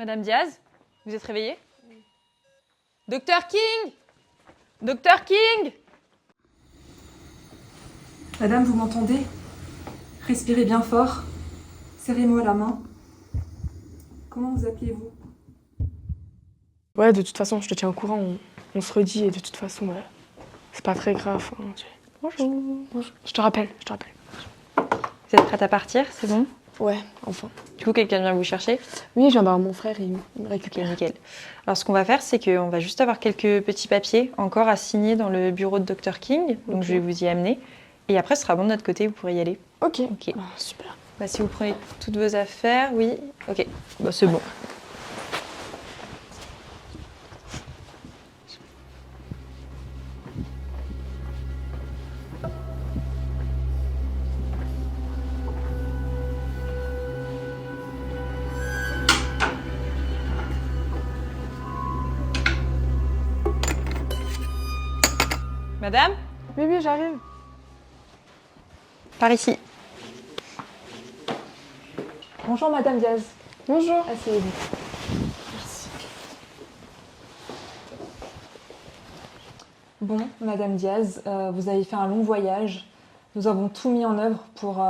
Madame Diaz, vous êtes réveillée? Docteur King! Docteur King! Madame, vous m'entendez? Respirez bien fort. Serrez-moi la main. Comment vous appelez-vous? Ouais, de toute façon, je te tiens au courant. On se redit et de toute façon, c'est pas très grave. Hein. Bonjour. Bonjour. Je te rappelle. Vous êtes prête à partir, c'est bon? Ouais, enfin. Du coup, quelqu'un vient vous chercher? Oui, je viens d'avoir mon frère et il me récupère. Nickel. Alors, ce qu'on va faire, c'est qu'on va juste avoir quelques petits papiers encore à signer dans le bureau de Dr King. Donc, Ok. je vais vous y amener. Et après, ce sera bon de notre côté, vous pourrez y aller. Ok. Ok. Ah, super. Bah, si vous prenez toutes vos affaires, oui. Ok. Bah, c'est bon. Madame, Oui, j'arrive. par ici. Bonjour Madame Diaz. Bonjour. Asseyez-vous. Merci. Bon, Madame Diaz, vous avez fait un long voyage. Nous avons tout mis en œuvre pour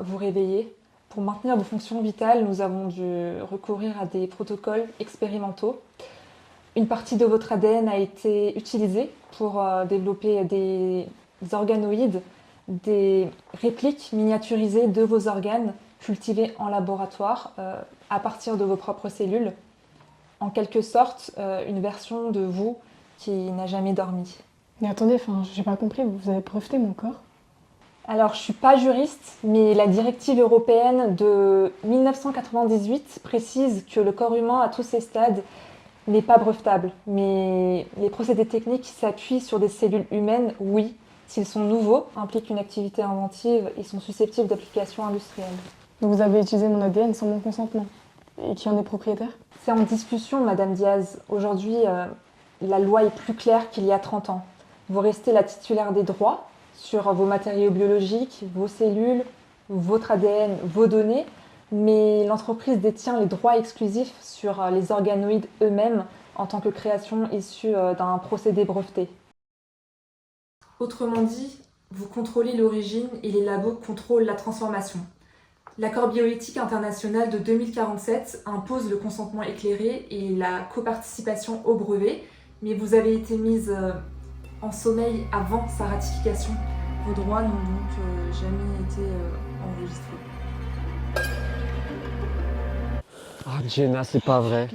vous réveiller. Pour maintenir vos fonctions vitales, nous avons dû recourir à des protocoles expérimentaux. Une partie de votre ADN a été utilisée pour développer des organoïdes, des répliques miniaturisées de vos organes cultivés en laboratoire à partir de vos propres cellules. En quelque sorte, une version de vous qui n'a jamais dormi. Mais attendez, j'ai pas compris, vous avez breveté mon corps? Alors, je ne suis pas juriste, mais la directive européenne de 1998 précise que le corps humain à tous ses stades n'est pas brevetable. Mais les procédés techniques s'appuient sur des cellules humaines, oui. S'ils sont nouveaux, impliquent une activité inventive et sont susceptibles d'applications industrielles. Donc vous avez utilisé mon ADN sans mon consentement. Et qui en est propriétaire? C'est en discussion, Madame Diaz. Aujourd'hui, la loi est plus claire qu'il y a 30 ans. Vous restez la titulaire des droits sur vos matériaux biologiques, vos cellules, votre ADN, vos données, mais l'entreprise détient les droits exclusifs sur les organoïdes eux-mêmes en tant que création issue d'un procédé breveté. Autrement dit, vous contrôlez l'origine et les labos contrôlent la transformation. L'accord bioéthique international de 2047 impose le consentement éclairé et la coparticipation au brevet, mais vous avez été mise en sommeil avant sa ratification. Vos droits n'ont donc jamais été enregistrés. Ah Jenna, c'est pas vrai.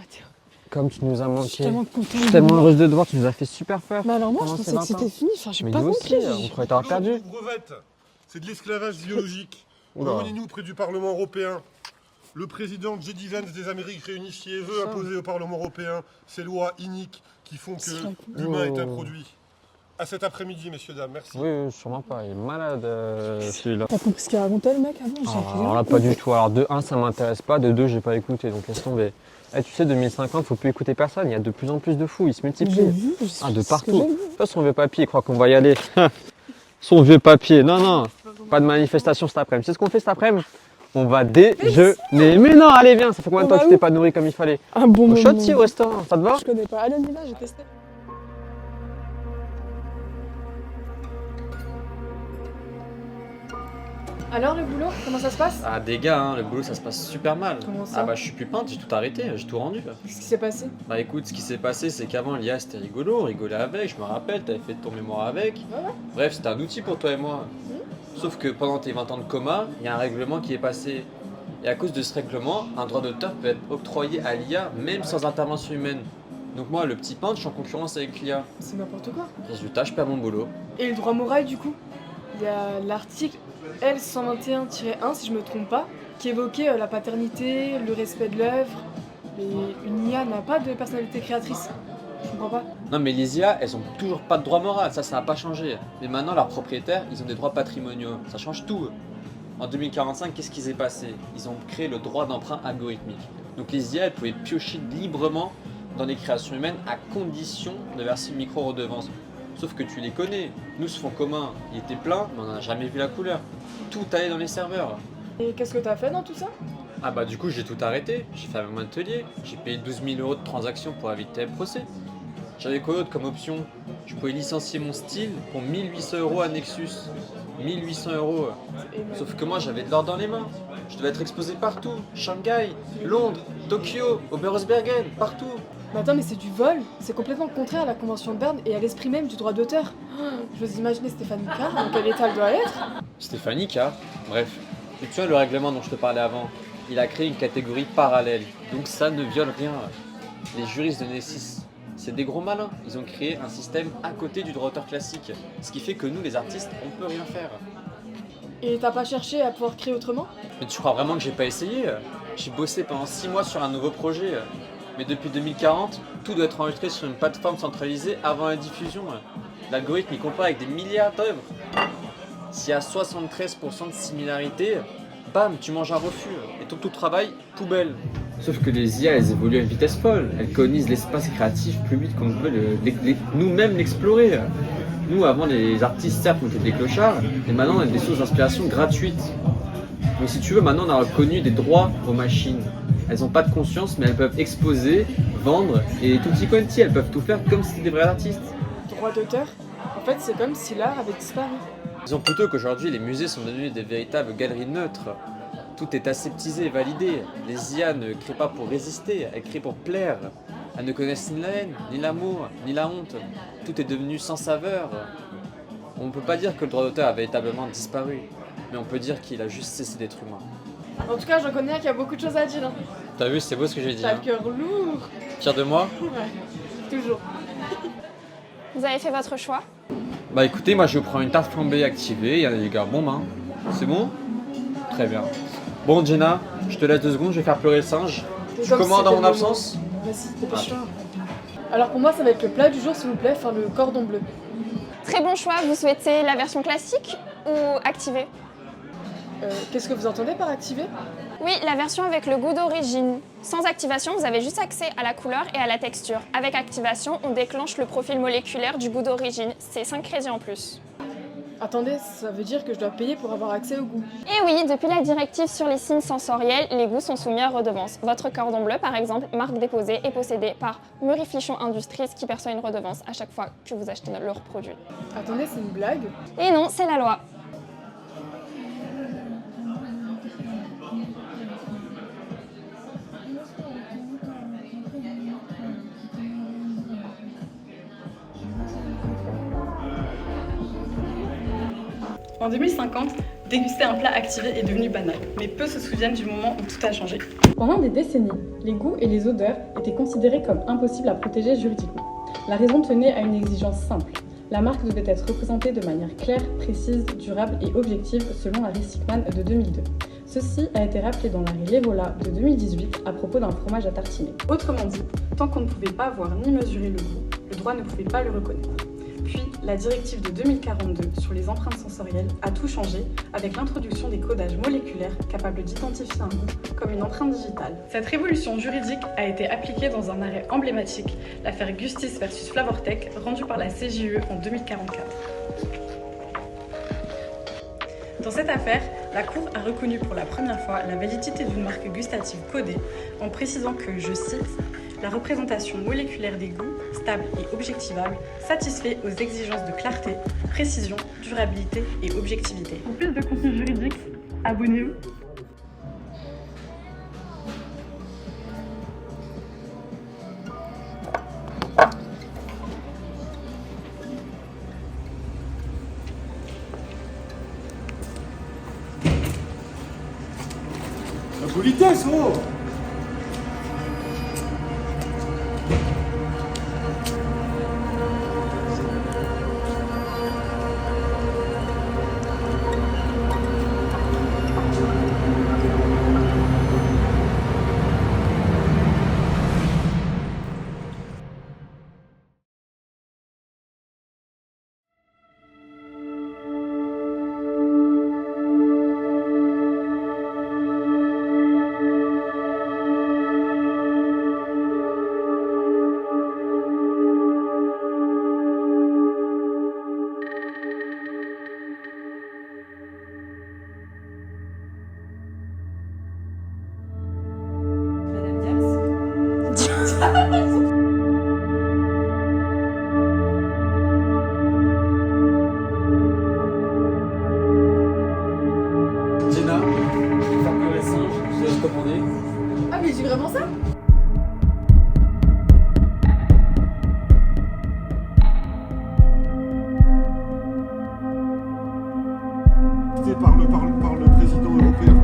Comme tu nous as Je suis manqué. tellement contente. Je suis tellement heureuse de te voir, tu nous as fait super peur. Mais alors moi, je pendant pensais ces que 20 c'était ans. fini. J'ai Mais pas nous compris. aussi, on croyait t'avoir perdu. Brevette, c'est de l'esclavage biologique. Oula. Réunissez-nous près du Parlement européen. Le président J.D. Vance des Amériques réunifiées veut Ça. imposer au Parlement européen ces lois iniques qui font C'est que vrai. l'humain est un Oh. produit. À cet après-midi, messieurs, dames, merci. Oui, sûrement pas, il est malade celui-là. T'as compris ce qu'il racontait le mec avant? Alors là, pas du tout. Alors de 1, ça m'intéresse pas, de 2, j'ai pas écouté, donc laisse tomber. Eh, tu sais, 2050, faut plus écouter personne, il y a de plus en plus de fous, ils se J'ai multiplient. vu. Ah, de c'est ce que partout. j'ai vu. Toi, son vieux papier, il croit qu'on va y aller. Son vieux papier, non, pas de manifestation cet après-midi. C'est ce qu'on fait cet après-midi? On va déjeuner. Mais non, allez, viens, ça fait combien de On temps va que tu où? t'es pas nourri comme il fallait? Un bon Au moment. shot, si, au restaurant, ça te va? Je connais pas. Allez, on y va, j'ai testé. Alors le boulot, comment ça se passe? Ah des gars, hein, le boulot ça se passe super mal. Comment ça? Ah bah je suis plus peintre, j'ai tout arrêté, j'ai tout rendu. Qu'est-ce qui s'est passé? Bah écoute, ce qui s'est passé c'est qu'avant l'IA c'était rigolo, on rigolait avec, je me rappelle, t'avais fait ton mémoire avec. Ouais. Bref, c'était un outil pour toi et moi. Sauf que pendant tes 20 ans de coma, il y a un règlement qui est passé. Et à cause de ce règlement, un droit d'auteur peut être octroyé à l'IA même sans intervention humaine. Donc moi, le petit peintre, je suis en concurrence avec l'IA. C'est n'importe quoi. Résultat, je perds mon boulot. Et le droit moral du coup? Il y a l'article L121-1, si je me trompe pas, qui évoquait la paternité, le respect de l'œuvre. Mais une IA n'a pas de personnalité créatrice. Je comprends pas. Non mais les IA, elles ont toujours pas de droit moral, ça n'a pas changé. Mais maintenant, leurs propriétaires, ils ont des droits patrimoniaux. Ça change tout. En 2045, qu'est-ce qui s'est passé? Ils ont créé le droit d'emprunt algorithmique. Donc les IA, elles pouvaient piocher librement dans les créations humaines à condition de verser une micro-redevance. Sauf que tu les connais. Nous, ce fonds commun, il était plein, mais on n'en a jamais vu la couleur. Tout allait dans les serveurs. Et qu'est-ce que t'as fait dans tout ça? Ah bah du coup j'ai tout arrêté, j'ai fermé mon atelier, j'ai payé 12 000 euros de transaction pour éviter le procès. J'avais quoi d'autre comme option? Je pouvais licencier mon style pour 1800 euros à Nexus. 1800 euros. Sauf que moi j'avais de l'or dans les mains. Je devais être exposé partout. Shanghai, Londres, Tokyo, Oberhausbergen, partout. Mais attends, mais c'est du vol. C'est complètement contraire à la Convention de Berne et à l'esprit même du droit d'auteur. J'ose imaginer Stéphanie Carr, dans quel état elle doit être. Stéphanie K. Bref. Tu te souviens le règlement dont je te parlais avant? Il a créé une catégorie parallèle. Donc ça ne viole rien. Les juristes de Nessis, c'est des gros malins. Ils ont créé un système à côté du droit d'auteur classique. Ce qui fait que nous, les artistes, on peut rien faire. Et t'as pas cherché à pouvoir créer autrement? Mais tu crois vraiment que j'ai pas essayé? J'ai bossé pendant 6 mois sur un nouveau projet. Mais depuis 2040, tout doit être enregistré sur une plateforme centralisée avant la diffusion. L'algorithme, il compare avec des milliards d'œuvres. S'il y a 73% de similarité, bam, tu manges un refus. Et tout travail, poubelle. Sauf que les IA, elles évoluent à une vitesse folle. Elles colonisent l'espace créatif plus vite qu'on peut nous-mêmes l'explorer. Nous, avant, les artistes, certes, on était des clochards, et maintenant, on a des sources d'inspiration gratuites. Donc si tu veux, maintenant, on a reconnu des droits aux machines. Elles n'ont pas de conscience, mais elles peuvent exposer, vendre, et tutti quanti, elles peuvent tout faire comme si c'était des vrais artistes. Droit d'auteur? En fait, c'est comme si l'art avait disparu. Disons plutôt qu'aujourd'hui, les musées sont devenus des véritables galeries neutres. Tout est aseptisé et validé. Les IA ne créent pas pour résister, elles créent pour plaire. Elles ne connaissent ni la haine, ni l'amour, ni la honte. Tout est devenu sans saveur. On ne peut pas dire que le droit d'auteur a véritablement disparu, mais on peut dire qu'il a juste cessé d'être humain. En tout cas, j'en connais un qui a beaucoup de choses à dire. Hein. T'as vu, c'est beau ce que j'ai dit. T'as Hein. le cœur lourd. Fier de moi? Ouais, toujours. Vous avez fait votre choix? Bah écoutez, moi je prends une tarte flambée activée, il y a des gars, bon ben, c'est bon? Très bien. Bon Jenna, je te laisse 2 secondes, je vais faire pleurer le singe. Tu Comme commandes c'était en mon le absence? Vas-y, dépêche-toi. Alors pour moi, ça va être le plat du jour, s'il vous plaît, enfin le cordon bleu. Très bon choix. Vous souhaitez la version classique ou activée? Qu'est-ce que vous entendez par activer? Oui, la version avec le goût d'origine. Sans activation, vous avez juste accès à la couleur et à la texture. Avec activation, on déclenche le profil moléculaire du goût d'origine. C'est 5 crédits en plus. Attendez, ça veut dire que je dois payer pour avoir accès au goût. Et oui, depuis la directive sur les signes sensoriels, les goûts sont soumis à redevance. Votre cordon bleu, par exemple, marque déposée, est possédé par Murifichon Industries qui perçoit une redevance à chaque fois que vous achetez leurs produits. Attendez, c'est une blague? Et non, c'est la loi. En 2050, déguster un plat activé est devenu banal, mais peu se souviennent du moment où tout a changé. Pendant des décennies, les goûts et les odeurs étaient considérés comme impossibles à protéger juridiquement. La raison tenait à une exigence simple. La marque devait être représentée de manière claire, précise, durable et objective selon la Recycman de 2002. Ceci a été rappelé dans l'arrêt Levola de 2018 à propos d'un fromage à tartiner. Autrement dit, tant qu'on ne pouvait pas voir ni mesurer le goût, le droit ne pouvait pas le reconnaître. Puis, la directive de 2042 sur les empreintes sensorielles a tout changé avec l'introduction des codages moléculaires capables d'identifier un goût comme une empreinte digitale. Cette révolution juridique a été appliquée dans un arrêt emblématique, l'affaire Gustis versus Flavortech, rendue par la CJUE en 2044. Dans cette affaire, la Cour a reconnu pour la première fois la validité d'une marque gustative codée en précisant que, je cite, la représentation moléculaire des goûts, stable et objectivable, satisfait aux exigences de clarté, précision, durabilité et objectivité. Pour plus de contenu juridique, abonnez-vous. La politesse, oh! Jenna, faire le récit, je te laisse commander. Ah, mais j'ai vraiment ça? Par le président européen.